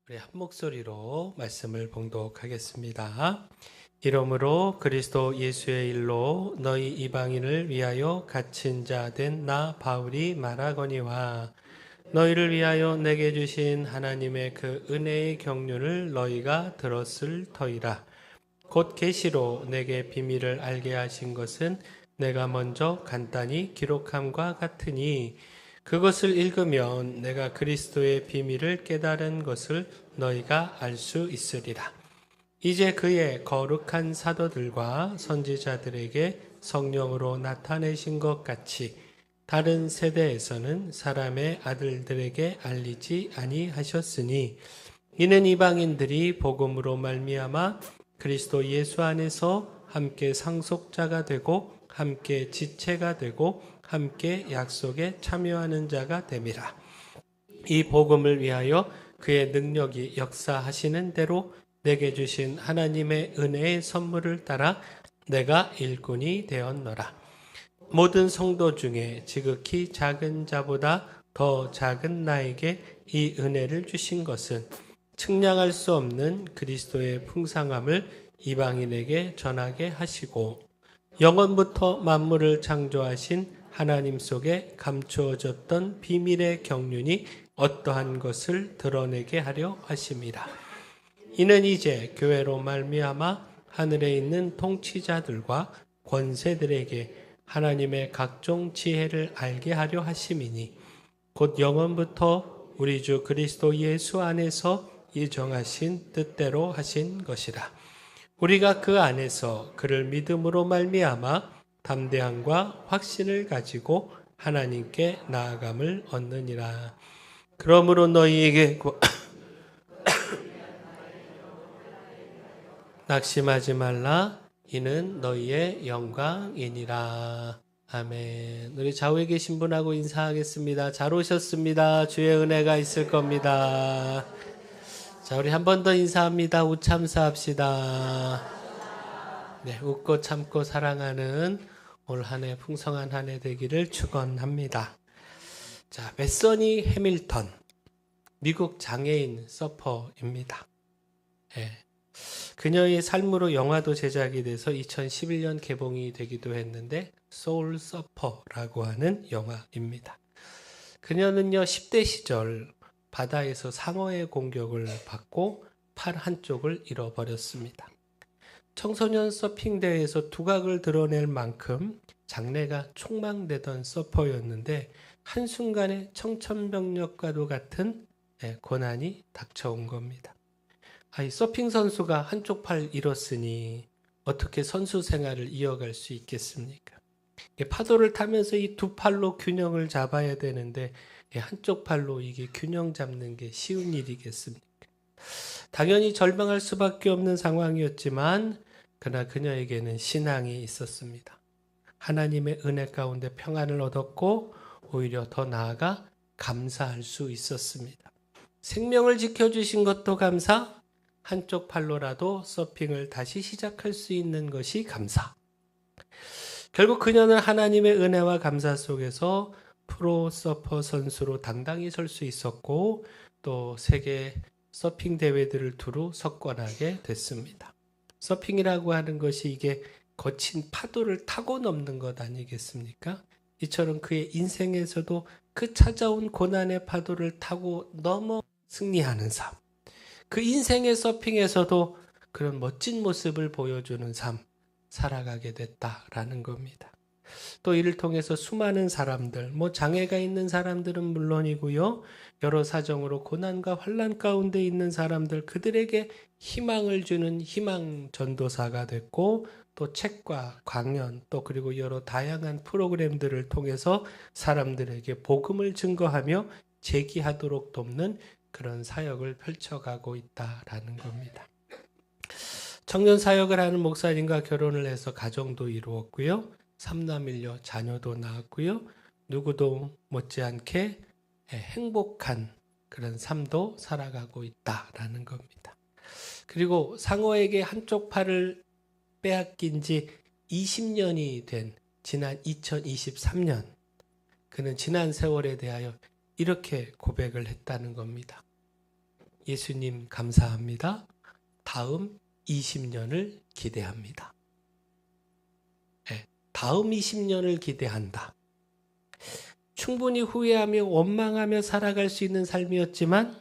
우리 한 목소리로 말씀을 봉독하겠습니다. 이러므로 그리스도 예수의 일로 너희 이방인을 위하여 갇힌 자 된 나 바울이 말하거니와 너희를 위하여 내게 주신 하나님의 그 은혜의 경륜을 너희가 들었을 터이라. 곧 계시로 내게 비밀을 알게 하신 것은 내가 먼저 간단히 기록함과 같으니 그것을 읽으면 내가 그리스도의 비밀을 깨달은 것을 너희가 알 수 있으리라. 이제 그의 거룩한 사도들과 선지자들에게 성령으로 나타내신 것 같이 다른 세대에서는 사람의 아들들에게 알리지 아니하셨으니 이는 이방인들이 복음으로 말미암아 그리스도 예수 안에서 함께 상속자가 되고 함께 지체가 되고 함께 약속에 참여하는 자가 됨이라. 이 복음을 위하여 그의 능력이 역사하시는 대로 내게 주신 하나님의 은혜의 선물을 따라 내가 일꾼이 되었노라. 모든 성도 중에 지극히 작은 자보다 더 작은 나에게 이 은혜를 주신 것은 측량할 수 없는 그리스도의 풍성함을 이방인에게 전하게 하시고 영원부터 만물을 창조하신 하나님 속에 감추어졌던 비밀의 경륜이 어떠한 것을 드러내게 하려 하심이라. 이는 이제 교회로 말미암아 하늘에 있는 통치자들과 권세들에게 하나님의 각종 지혜를 알게 하려 하심이니 곧 영원부터 우리 주 그리스도 예수 안에서 이 정하신 뜻대로 하신 것이라. 우리가 그 안에서 그를 믿음으로 말미암아 담대함과 확신을 가지고 하나님께 나아감을 얻느니라. 그러므로 너희에게 낙심하지 말라. 이는 너희의 영광이니라. 아멘. 우리 좌우에 계신 분하고 인사하겠습니다. 잘 오셨습니다. 주의 은혜가 있을 겁니다. 자, 우리 한 번 더 인사합니다. 우참사합시다. 네, 웃고 참고 사랑하는 올 한 해 풍성한 한 해 되기를 축원합니다. 자, 베서니 해밀턴, 미국 장애인 서퍼입니다. 네. 그녀의 삶으로 영화도 제작이 돼서 2011년 개봉이 되기도 했는데 소울 서퍼라고 하는 영화입니다. 그녀는요 10대 시절 바다에서 상어의 공격을 받고 팔 한쪽을 잃어버렸습니다. 청소년 서핑 대회에서 두각을 드러낼 만큼 장래가 촉망되던 서퍼였는데 한순간에 청천벽력과도 같은 고난이 닥쳐온 겁니다. 이 서핑 선수가 한쪽 팔 잃었으니 어떻게 선수 생활을 이어갈 수 있겠습니까? 파도를 타면서 이 두 팔로 균형을 잡아야 되는데 한쪽 팔로 이게 균형 잡는 게 쉬운 일이겠습니까? 당연히 절망할 수밖에 없는 상황이었지만 그러나 그녀에게는 신앙이 있었습니다. 하나님의 은혜 가운데 평안을 얻었고 오히려 더 나아가 감사할 수 있었습니다. 생명을 지켜주신 것도 감사, 한쪽 팔로라도 서핑을 다시 시작할 수 있는 것이 감사. 결국 그녀는 하나님의 은혜와 감사 속에서 프로 서퍼 선수로 당당히 설 수 있었고 또 세계 서핑 대회들을 두루 석권하게 됐습니다. 서핑이라고 하는 것이 이게 거친 파도를 타고 넘는 것 아니겠습니까? 이처럼 그의 인생에서도 그 찾아온 고난의 파도를 타고 넘어 승리하는 삶. 그 인생의 서핑에서도 그런 멋진 모습을 보여주는 삶 살아가게 됐다라는 겁니다. 또 이를 통해서 수많은 사람들, 장애가 있는 사람들은 물론이고요. 여러 사정으로 고난과 환난 가운데 있는 사람들, 그들에게 희망을 주는 희망 전도사가 됐고 또 책과 강연, 또 그리고 여러 다양한 프로그램들을 통해서 사람들에게 복음을 증거하며 제기하도록 돕는 그런 사역을 펼쳐가고 있다라는 겁니다. 청년 사역을 하는 목사님과 결혼을 해서 가정도 이루었고요. 삼남일녀 자녀도 낳았고요. 누구도 못지않게 행복한 그런 삶도 살아가고 있다라는 겁니다. 그리고 상어에게 한쪽 팔을 빼앗긴 지 20년이 된 지난 2023년 그는 지난 세월에 대하여 이렇게 고백을 했다는 겁니다. 예수님 감사합니다. 다음 20년을 기대합니다. 네, 다음 20년을 기대한다. 충분히 후회하며 원망하며 살아갈 수 있는 삶이었지만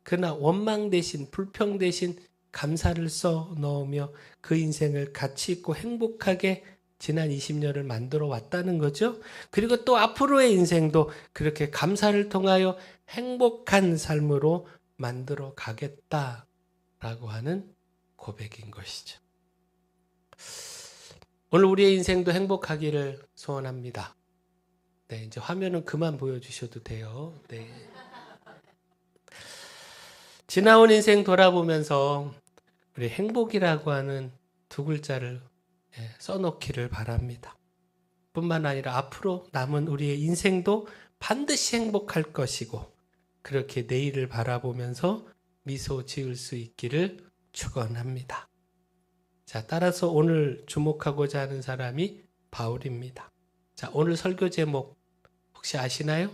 그러나 원망 대신 불평 대신 감사를 써 넣으며 그 인생을 가치 있고 행복하게 지난 20년을 만들어 왔다는 거죠. 그리고 또 앞으로의 인생도 그렇게 감사를 통하여 행복한 삶으로 만들어 가겠다라고 하는 고백인 것이죠. 오늘 우리의 인생도 행복하기를 소원합니다. 네, 이제 화면은 그만 보여주셔도 돼요. 네. 지나온 인생 돌아보면서 우리 행복이라고 하는 두 글자를 써놓기를 바랍니다. 뿐만 아니라 앞으로 남은 우리의 인생도 반드시 행복할 것이고 그렇게 내일을 바라보면서 미소 지을 수 있기를 축원합니다. 자, 따라서 오늘 주목하고자 하는 사람이 바울입니다. 자, 오늘 설교 제목 혹시 아시나요?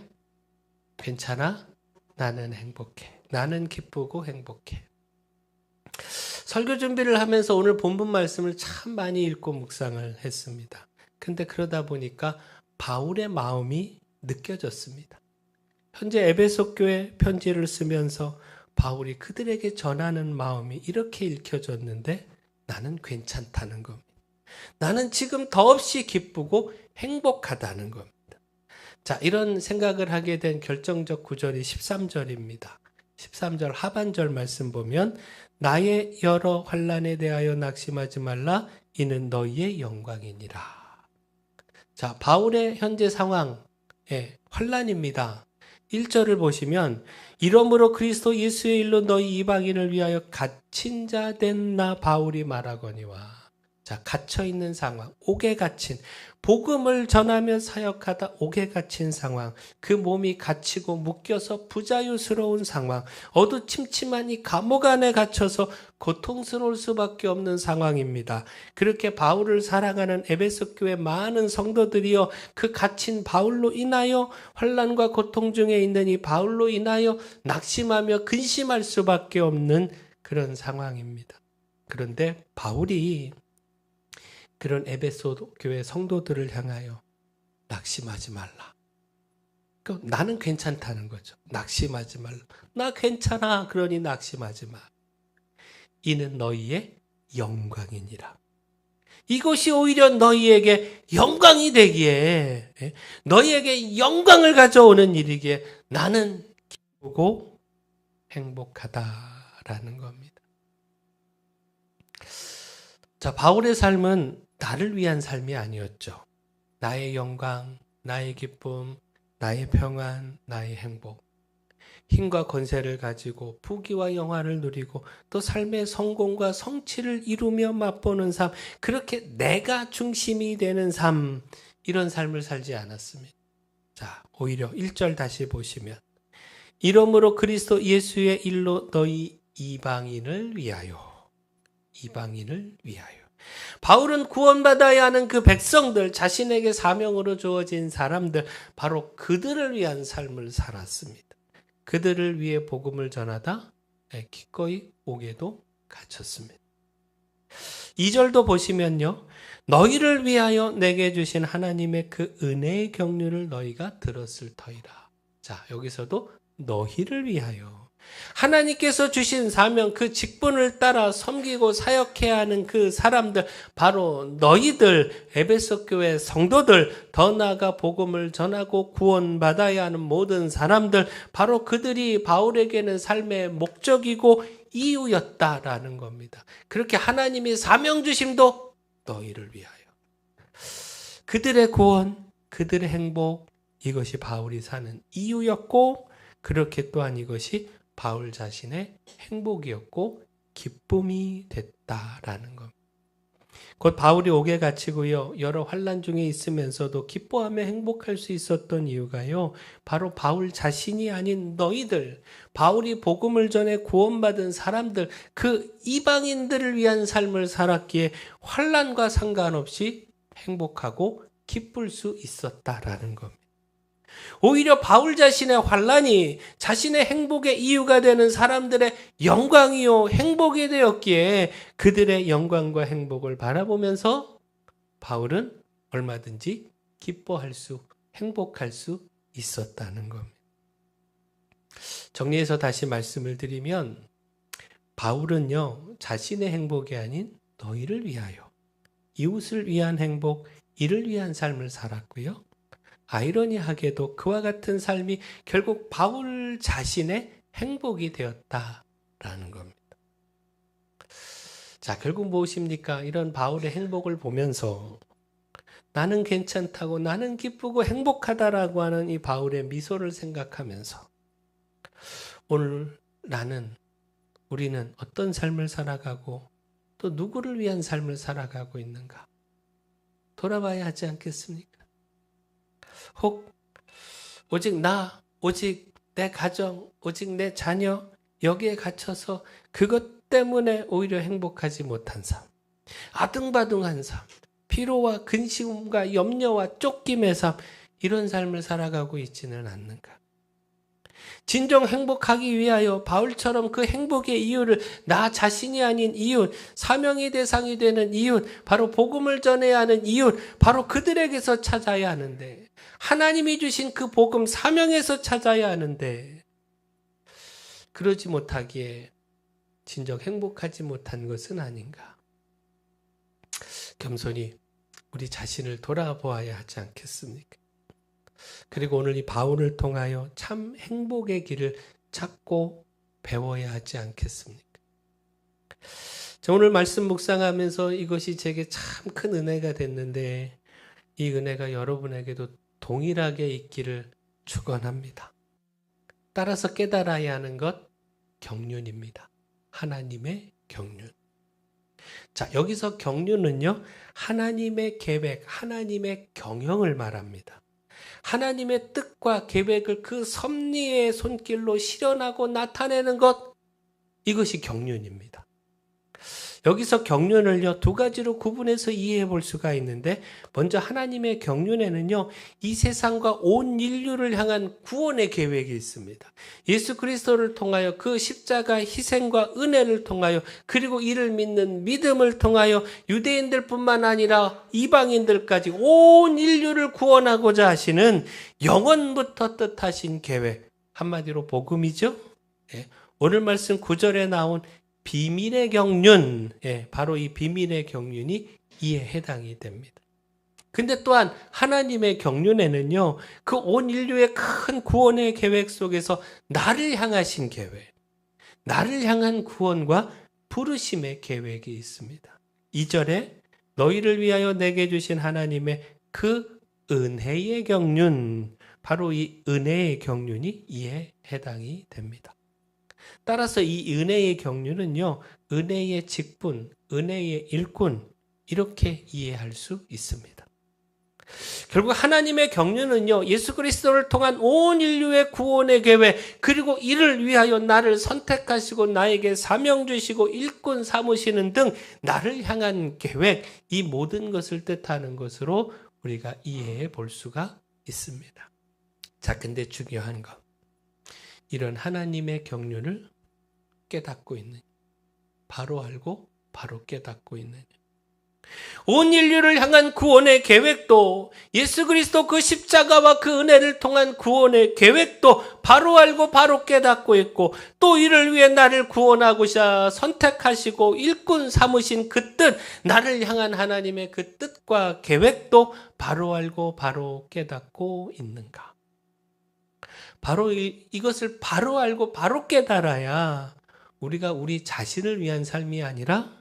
괜찮아? 나는 행복해. 나는 기쁘고 행복해. 설교 준비를 하면서 오늘 본문 말씀을 참 많이 읽고 묵상을 했습니다. 근데 그러다 보니까 바울의 마음이 느껴졌습니다. 현재 에베소 교회 편지를 쓰면서 바울이 그들에게 전하는 마음이 이렇게 읽혀졌는데 나는 괜찮다는 겁니다. 나는 지금 더없이 기쁘고 행복하다는 겁니다. 자, 이런 생각을 하게 된 결정적 구절이 13절입니다. 13절 하반절 말씀 보면 나의 여러 환난에 대하여 낙심하지 말라 이는 너희의 영광이니라. 자, 바울의 현재 상황, 환난입니다. 1절을 보시면 이러므로 그리스도 예수의 일로 너희 이방인을 위하여 갇힌 자 된 나 바울이 말하거니와. 자, 갇혀있는 상황, 옥에 갇힌, 복음을 전하며 사역하다 옥에 갇힌 상황, 그 몸이 갇히고 묶여서 부자유스러운 상황, 어두침침한 이 감옥 안에 갇혀서 고통스러울 수밖에 없는 상황입니다. 그렇게 바울을 사랑하는 에베소 교회 많은 성도들이여 그 갇힌 바울로 인하여 환난과 고통 중에 있는 이 바울로 인하여 낙심하며 근심할 수밖에 없는 그런 상황입니다. 그런데 바울이 그런 에베소 교회 성도들을 향하여 낙심하지 말라. 나는 괜찮다는 거죠. 낙심하지 말라. 나 괜찮아. 그러니 낙심하지 마. 이는 너희의 영광이니라. 이것이 오히려 너희에게 영광이 되기에, 너희에게 영광을 가져오는 일이기에 나는 기쁘고 행복하다라는 겁니다. 자, 바울의 삶은 나를 위한 삶이 아니었죠. 나의 영광, 나의 기쁨, 나의 평안, 나의 행복. 힘과 권세를 가지고 부귀와 영화를 누리고 또 삶의 성공과 성취를 이루며 맛보는 삶, 그렇게 내가 중심이 되는 삶, 이런 삶을 살지 않았습니다. 자, 오히려 1절 다시 보시면 이러므로 그리스도 예수의 일로 너희 이방인을 위하여 바울은 구원받아야 하는 그 백성들, 자신에게 사명으로 주어진 사람들, 바로 그들을 위한 삶을 살았습니다. 그들을 위해 복음을 전하다 기꺼이 옥에도 갇혔습니다. 2절도 보시면요. 너희를 위하여 내게 주신 하나님의 그 은혜의 경륜을 너희가 들었을 터이라. 자, 여기서도 너희를 위하여. 하나님께서 주신 사명, 그 직분을 따라 섬기고 사역해야 하는 그 사람들, 바로 너희들, 에베소 교회 성도들, 더 나아가 복음을 전하고 구원받아야 하는 모든 사람들, 바로 그들이 바울에게는 삶의 목적이고 이유였다라는 겁니다. 그렇게 하나님이 사명 주심도 너희를 위하여. 그들의 구원, 그들의 행복, 이것이 바울이 사는 이유였고, 그렇게 또한 이것이 바울 자신의 행복이었고 기쁨이 됐다라는 것. 곧 바울이 옥에 갇히고요. 여러 환난 중에 있으면서도 기뻐하며 행복할 수 있었던 이유가요. 바로 바울 자신이 아닌 너희들, 바울이 복음을 전해 구원받은 사람들, 그 이방인들을 위한 삶을 살았기에 환난과 상관없이 행복하고 기쁠 수 있었다라는 겁니다. 오히려 바울 자신의 환난이 자신의 행복의 이유가 되는 사람들의 영광이요 행복이 되었기에 그들의 영광과 행복을 바라보면서 바울은 얼마든지 기뻐할 수, 행복할 수 있었다는 겁니다. 정리해서 다시 말씀을 드리면 바울은요, 자신의 행복이 아닌 너희를 위하여, 이웃을 위한 행복, 이를 위한 삶을 살았고요. 아이러니하게도 그와 같은 삶이 결국 바울 자신의 행복이 되었다라는 겁니다. 자, 결국 무엇입니까? 이런 바울의 행복을 보면서 나는 괜찮다고, 나는 기쁘고 행복하다라고 하는 이 바울의 미소를 생각하면서 오늘 우리는 어떤 삶을 살아가고 또 누구를 위한 삶을 살아가고 있는가? 돌아봐야 하지 않겠습니까? 혹 오직 나, 오직 내 가정, 오직 내 자녀 여기에 갇혀서 그것 때문에 오히려 행복하지 못한 삶, 아등바등한 삶, 피로와 근심과 염려와 쫓김의 삶, 이런 삶을 살아가고 있지는 않는가? 진정 행복하기 위하여 바울처럼 그 행복의 이유를 나 자신이 아닌 이웃, 사명의 대상이 되는 이웃, 바로 복음을 전해야 하는 이웃, 바로 그들에게서 찾아야 하는데, 하나님이 주신 그 복음 사명에서 찾아야 하는데, 그러지 못하기에 진정 행복하지 못한 것은 아닌가? 겸손히 우리 자신을 돌아보아야 하지 않겠습니까? 그리고 오늘 이 바울을 통하여 참 행복의 길을 찾고 배워야 하지 않겠습니까? 오늘 말씀 묵상하면서 이것이 제게 참 큰 은혜가 됐는데 이 은혜가 여러분에게도 동일하게 있기를 축원합니다. 따라서 깨달아야 하는 것 경륜입니다. 하나님의 경륜. 자, 여기서 경륜은요, 하나님의 계획, 하나님의 경영을 말합니다. 하나님의 뜻과 계획을 그 섭리의 손길로 실현하고 나타내는 것, 이것이 경륜입니다. 여기서 경륜을요, 두 가지로 구분해서 이해해 볼 수가 있는데, 먼저 하나님의 경륜에는요, 이 세상과 온 인류를 향한 구원의 계획이 있습니다. 예수 그리스도를 통하여 그 십자가 희생과 은혜를 통하여, 그리고 이를 믿는 믿음을 통하여 유대인들뿐만 아니라 이방인들까지 온 인류를 구원하고자 하시는 영원부터 뜻하신 계획, 한마디로 복음이죠. 오늘 말씀 9절에 나온 비밀의 경륜, 바로 이 비밀의 경륜이 이에 해당이 됩니다. 근데 또한 하나님의 경륜에는요, 그 온 인류의 큰 구원의 계획 속에서 나를 향하신 계획, 나를 향한 구원과 부르심의 계획이 있습니다. 2절에 너희를 위하여 내게 주신 하나님의 그 은혜의 경륜, 바로 이 은혜의 경륜이 이에 해당이 됩니다. 따라서 이 은혜의 경륜은요, 은혜의 직분, 은혜의 일꾼, 이렇게 이해할 수 있습니다. 결국 하나님의 경륜은요, 예수 그리스도를 통한 온 인류의 구원의 계획, 그리고 이를 위하여 나를 선택하시고 나에게 사명 주시고 일꾼 삼으시는 등 나를 향한 계획, 이 모든 것을 뜻하는 것으로 우리가 이해해 볼 수가 있습니다. 자, 근데 중요한 것, 이런 하나님의 경륜을 깨닫고 있느냐, 바로 알고 바로 깨닫고 있느냐. 온 인류를 향한 구원의 계획도, 예수 그리스도 그 십자가와 그 은혜를 통한 구원의 계획도 바로 알고 바로 깨닫고 있고, 또 이를 위해 나를 구원하고자 선택하시고 일꾼 삼으신 그 뜻, 나를 향한 하나님의 그 뜻과 계획도 바로 알고 바로 깨닫고 있는가. 바로 이것을 바로 알고 바로 깨달아야 우리가 우리 자신을 위한 삶이 아니라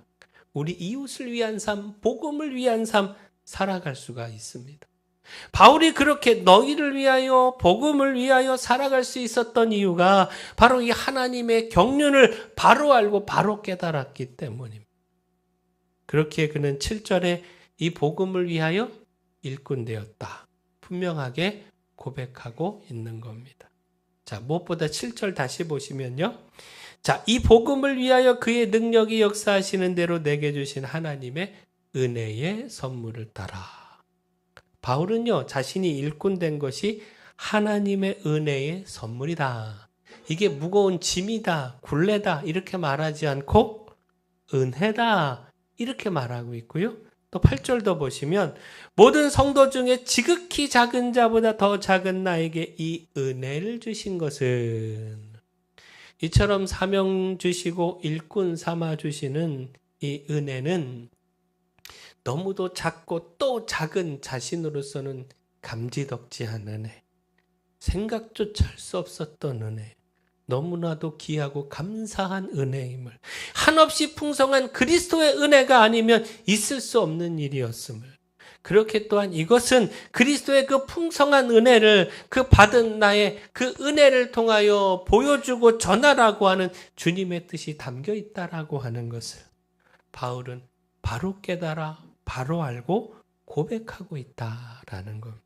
우리 이웃을 위한 삶, 복음을 위한 삶 살아갈 수가 있습니다. 바울이 그렇게 너희를 위하여, 복음을 위하여 살아갈 수 있었던 이유가 바로 이 하나님의 경륜을 바로 알고 바로 깨달았기 때문입니다. 그렇기에 그는 7절에 이 복음을 위하여 일꾼 되었다, 분명하게 고백하고 있는 겁니다. 자, 무엇보다 7절 다시 보시면요. 자, 이 복음을 위하여 그의 능력이 역사하시는 대로 내게 주신 하나님의 은혜의 선물을 따라. 바울은요, 자신이 일꾼 된 것이 하나님의 은혜의 선물이다. 이게 무거운 짐이다, 굴레다 이렇게 말하지 않고 은혜다 이렇게 말하고 있고요. 또 8절도 보시면 모든 성도 중에 지극히 작은 자보다 더 작은 나에게 이 은혜를 주신 것은, 이처럼 사명 주시고 일꾼 삼아 주시는 이 은혜는 너무도 작고 또 작은 자신으로서는 감지덕지한 은혜, 생각조차 할 수 없었던 은혜, 너무나도 귀하고 감사한 은혜임을, 한없이 풍성한 그리스도의 은혜가 아니면 있을 수 없는 일이었음을, 그렇게 또한 이것은 그리스도의 그 풍성한 은혜를, 그 받은 나의 그 은혜를 통하여 보여주고 전하라고 하는 주님의 뜻이 담겨 있다라고 하는 것을 바울은 바로 깨달아 바로 알고 고백하고 있다라는 겁니다.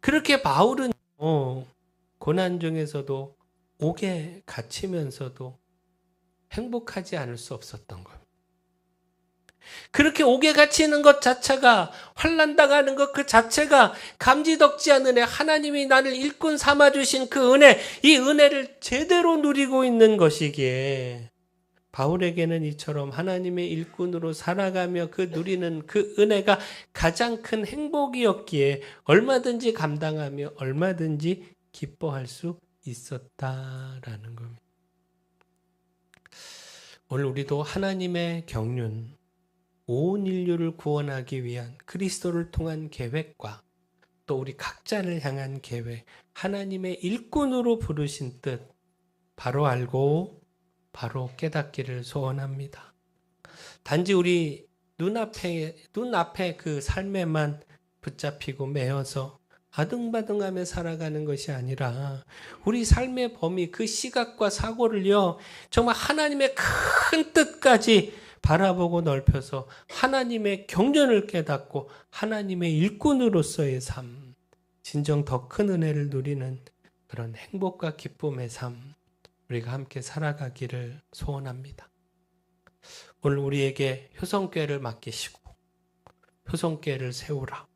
그렇게 바울은 고난 중에서도 옥에 갇히면서도 행복하지 않을 수 없었던 겁니다. 그렇게 옥에 갇히는 것 자체가, 환난당하는 것 그 자체가 감지덕지 않은 애, 하나님이 나를 일꾼 삼아주신 그 은혜, 이 은혜를 제대로 누리고 있는 것이기에 바울에게는 이처럼 하나님의 일꾼으로 살아가며 그 누리는 그 은혜가 가장 큰 행복이었기에 얼마든지 감당하며 얼마든지 기뻐할 수 있었다라는 겁니다. 오늘 우리도 하나님의 경륜, 온 인류를 구원하기 위한 그리스도를 통한 계획과 또 우리 각자를 향한 계획, 하나님의 일꾼으로 부르신 뜻 바로 알고 바로 깨닫기를 소원합니다. 단지 우리 눈앞에 그 삶에만 붙잡히고 매여서 아등바등하며 살아가는 것이 아니라 우리 삶의 범위, 그 시각과 사고를요, 정말 하나님의 큰 뜻까지 바라보고 넓혀서 하나님의 경륜을 깨닫고 하나님의 일꾼으로서의 삶, 진정 더 큰 은혜를 누리는 그런 행복과 기쁨의 삶, 우리가 함께 살아가기를 소원합니다. 오늘 우리에게 효성교회를 맡기시고 효성교회를 세우라,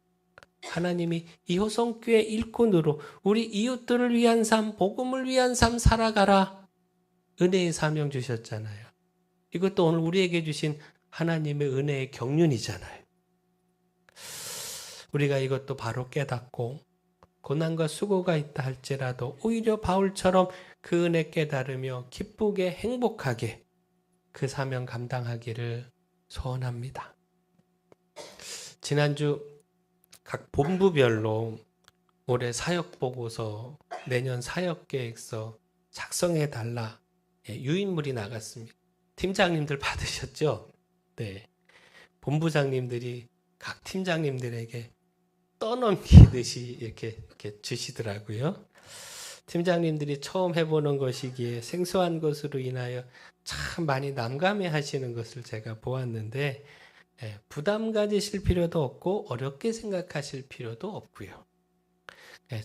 하나님이 이 효성교회 일꾼으로 우리 이웃들을 위한 삶, 복음을 위한 삶 살아가라, 은혜의 사명 주셨잖아요. 이것도 오늘 우리에게 주신 하나님의 은혜의 경륜이잖아요. 우리가 이것도 바로 깨닫고 고난과 수고가 있다 할지라도 오히려 바울처럼 그 은혜 깨달으며 기쁘게 행복하게 그 사명 감당하기를 소원합니다. 지난주 각 본부별로 올해 사역보고서, 내년 사역계획서 작성해달라 유인물이 나갔습니다. 팀장님들 받으셨죠? 네. 본부장님들이 각 팀장님들에게 떠넘기듯이 이렇게 주시더라고요. 팀장님들이 처음 해보는 것이기에 생소한 것으로 인하여 참 많이 난감해 하시는 것을 제가 보았는데, 부담 가지실 필요도 없고 어렵게 생각하실 필요도 없고요.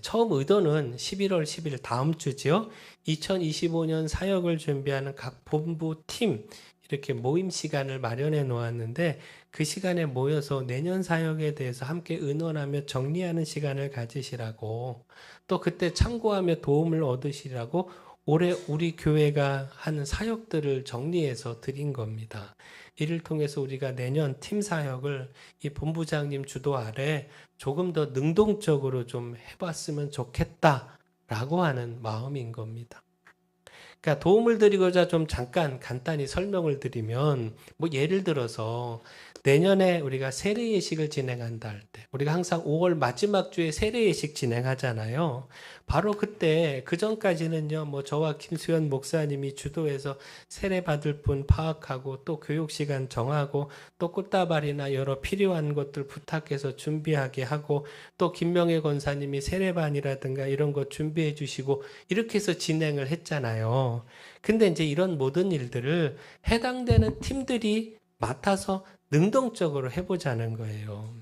처음 의도는 11월 10일 다음 주죠. 2025년 사역을 준비하는 각 본부 팀 이렇게 모임 시간을 마련해 놓았는데, 그 시간에 모여서 내년 사역에 대해서 함께 의논하며 정리하는 시간을 가지시라고, 또 그때 참고하며 도움을 얻으시라고 올해 우리 교회가 하는 사역들을 정리해서 드린 겁니다. 이를 통해서 우리가 내년 팀 사역을 이 본부장님 주도 아래 조금 더 능동적으로 좀 해봤으면 좋겠다라고 하는 마음인 겁니다. 그러니까 도움을 드리고자 좀 잠깐 간단히 설명을 드리면, 뭐 예를 들어서 내년에 우리가 세례 예식을 진행한다 할 때, 우리가 항상 5월 마지막 주에 세례 예식 진행하잖아요. 바로 그때, 그 전까지는요, 뭐 저와 김수현 목사님이 주도해서 세례 받을 분 파악하고 또 교육 시간 정하고 또 꽃다발이나 여러 필요한 것들 부탁해서 준비하게 하고, 또 김명애 권사님이 세례반이라든가 이런 것 준비해 주시고 이렇게 해서 진행을 했잖아요. 근데 이제 이런 모든 일들을 해당되는 팀들이 맡아서 능동적으로 해보자는 거예요.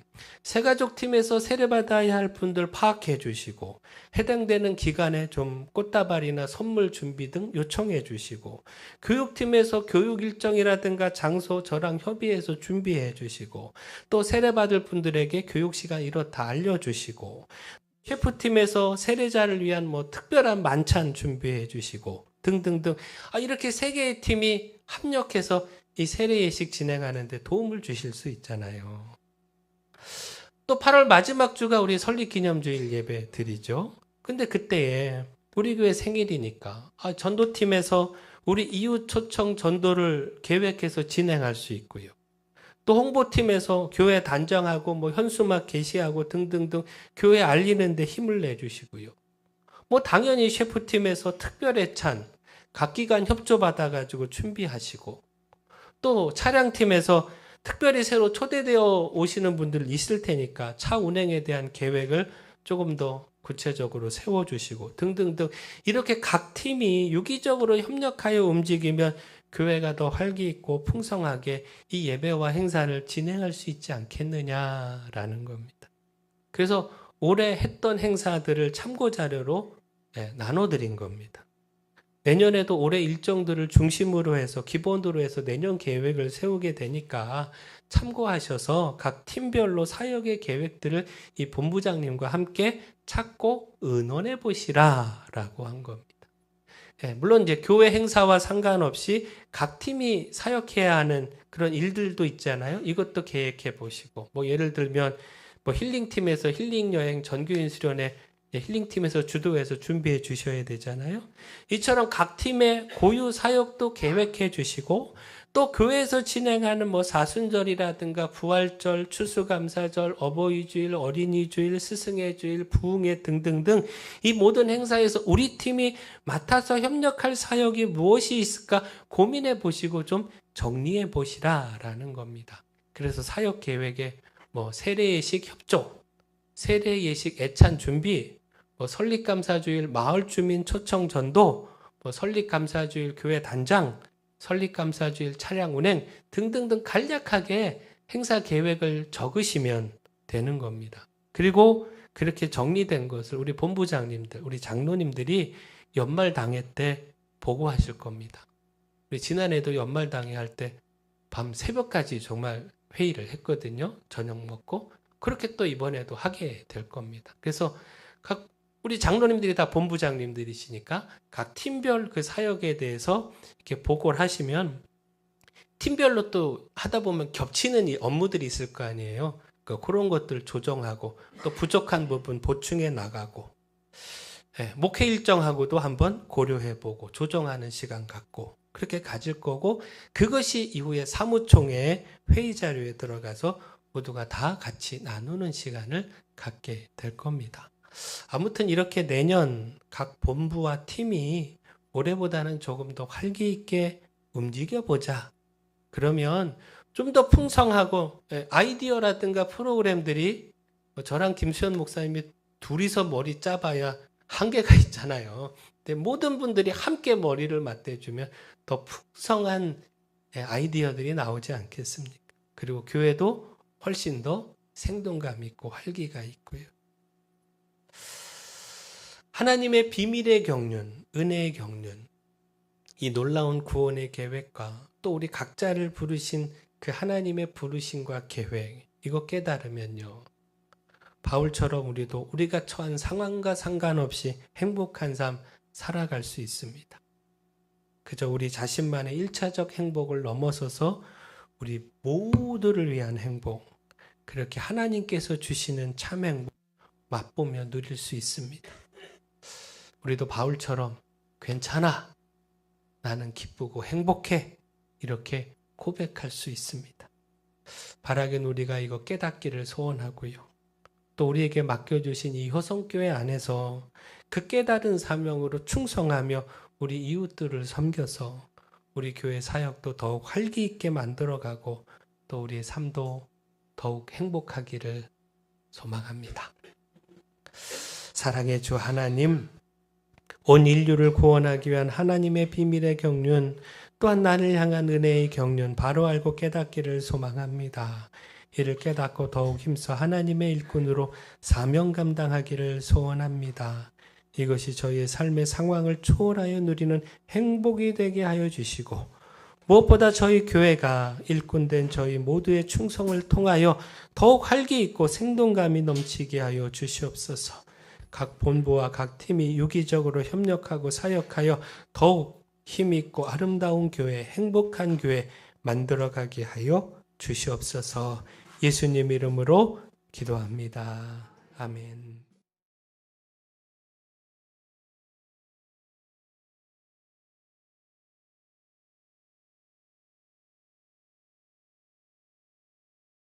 새가족팀에서 세례받아야 할 분들 파악해 주시고, 해당되는 기간에 좀 꽃다발이나 선물 준비 등 요청해 주시고, 교육팀에서 교육 일정이라든가 장소 저랑 협의해서 준비해 주시고, 또 세례받을 분들에게 교육 시간 이렇다 알려주시고, 셰프팀에서 세례자를 위한 뭐 특별한 만찬 준비해 주시고 등등등. 이렇게 세 개의 팀이 합력해서 이 세례 예식 진행하는데 도움을 주실 수 있잖아요. 또 8월 마지막 주가 우리 설립기념주일 예배 드리죠. 근데 그때에 우리 교회 생일이니까 전도팀에서 우리 이웃 초청 전도를 계획해서 진행할 수 있고요. 또 홍보팀에서 교회 단장하고 뭐 현수막 게시하고 등등등 교회 알리는 데 힘을 내주시고요. 뭐 당연히 셰프팀에서 특별 애찬 각 기관 협조 받아가지고 준비하시고, 또 차량팀에서 특별히 새로 초대되어 오시는 분들 있을 테니까 차 운행에 대한 계획을 조금 더 구체적으로 세워주시고 등등등, 이렇게 각 팀이 유기적으로 협력하여 움직이면 교회가 더 활기 있고 풍성하게 이 예배와 행사를 진행할 수 있지 않겠느냐라는 겁니다. 그래서 올해 했던 행사들을 참고 자료로 나눠드린 겁니다. 내년에도 올해 일정들을 중심으로 해서 기본으로 해서 내년 계획을 세우게 되니까 참고하셔서 각 팀별로 사역의 계획들을 이 본부장님과 함께 찾고 의논해 보시라라고 한 겁니다. 물론 이제 교회 행사와 상관없이 각 팀이 사역해야 하는 그런 일들도 있잖아요. 이것도 계획해 보시고, 뭐 예를 들면 뭐 힐링팀에서 힐링 여행 전교인 수련회 힐링팀에서 주도해서 준비해 주셔야 되잖아요. 이처럼 각 팀의 고유 사역도 계획해 주시고, 또 교회에서 진행하는 뭐 사순절이라든가 부활절, 추수감사절, 어버이주일, 어린이주일, 스승의 주일, 부흥회 등등등 이 모든 행사에서 우리 팀이 맡아서 협력할 사역이 무엇이 있을까 고민해 보시고 좀 정리해 보시라라는 겁니다. 그래서 사역 계획에 뭐 세례 예식 협조, 세례 예식 애찬 준비, 뭐 설립감사주일 마을 주민 초청 전도, 뭐 설립감사주일 교회 단장, 설립감사주일 차량 운행 등등등 간략하게 행사 계획을 적으시면 되는 겁니다. 그리고 그렇게 정리된 것을 우리 본부장님들, 우리 장로님들이 연말당회 때 보고하실 겁니다. 우리 지난해도 연말당회 할 때 밤 새벽까지 정말 회의를 했거든요. 저녁 먹고. 그렇게 또 이번에도 하게 될 겁니다. 그래서 각 우리 장로님들이 다 본부장님들이시니까 각 팀별 그 사역에 대해서 이렇게 보고를 하시면 팀별로 또 하다 보면 겹치는 이 업무들이 있을 거 아니에요. 그런 것들 조정하고 또 부족한 부분 보충해 나가고, 목회 일정하고도 한번 고려해보고 조정하는 시간 갖고 그렇게 가질 거고, 그것이 이후에 사무총회 회의 자료에 들어가서 모두가 다 같이 나누는 시간을 갖게 될 겁니다. 아무튼 이렇게 내년 각 본부와 팀이 올해보다는 조금 더 활기 있게 움직여보자. 그러면 좀 더 풍성하고 아이디어라든가 프로그램들이 저랑 김수현 목사님이 둘이서 머리 짜봐야 한계가 있잖아요. 근데 모든 분들이 함께 머리를 맞대주면 더 풍성한 아이디어들이 나오지 않겠습니까? 그리고 교회도 훨씬 더 생동감 있고 활기가 있고요. 하나님의 비밀의 경륜, 은혜의 경륜, 이 놀라운 구원의 계획과 또 우리 각자를 부르신 그 하나님의 부르심과 계획, 이거 깨달으면요, 바울처럼 우리도 우리가 처한 상황과 상관없이 행복한 삶 살아갈 수 있습니다. 그저 우리 자신만의 1차적 행복을 넘어서서 우리 모두를 위한 행복, 그렇게 하나님께서 주시는 참 행복 맛보며 누릴 수 있습니다. 우리도 바울처럼 괜찮아, 나는 기쁘고 행복해, 이렇게 고백할 수 있습니다. 바라긴 우리가 이거 깨닫기를 소원하고요. 또 우리에게 맡겨주신 이 효성교회 안에서 그 깨달은 사명으로 충성하며 우리 이웃들을 섬겨서 우리 교회 사역도 더욱 활기 있게 만들어가고 또 우리의 삶도 더욱 행복하기를 소망합니다. 사랑의 주 하나님, 온 인류를 구원하기 위한 하나님의 비밀의 경륜, 또한 나를 향한 은혜의 경륜 바로 알고 깨닫기를 소망합니다. 이를 깨닫고 더욱 힘써 하나님의 일꾼으로 사명 감당하기를 소원합니다. 이것이 저희의 삶의 상황을 초월하여 누리는 행복이 되게 하여 주시고, 무엇보다 저희 교회가 일꾼된 저희 모두의 충성을 통하여 더욱 활기 있고 생동감이 넘치게 하여 주시옵소서. 각 본부와 각 팀이 유기적으로 협력하고 사역하여 더욱 힘있고 아름다운 교회, 행복한 교회 만들어가게 하여 주시옵소서. 예수님 이름으로 기도합니다. 아멘.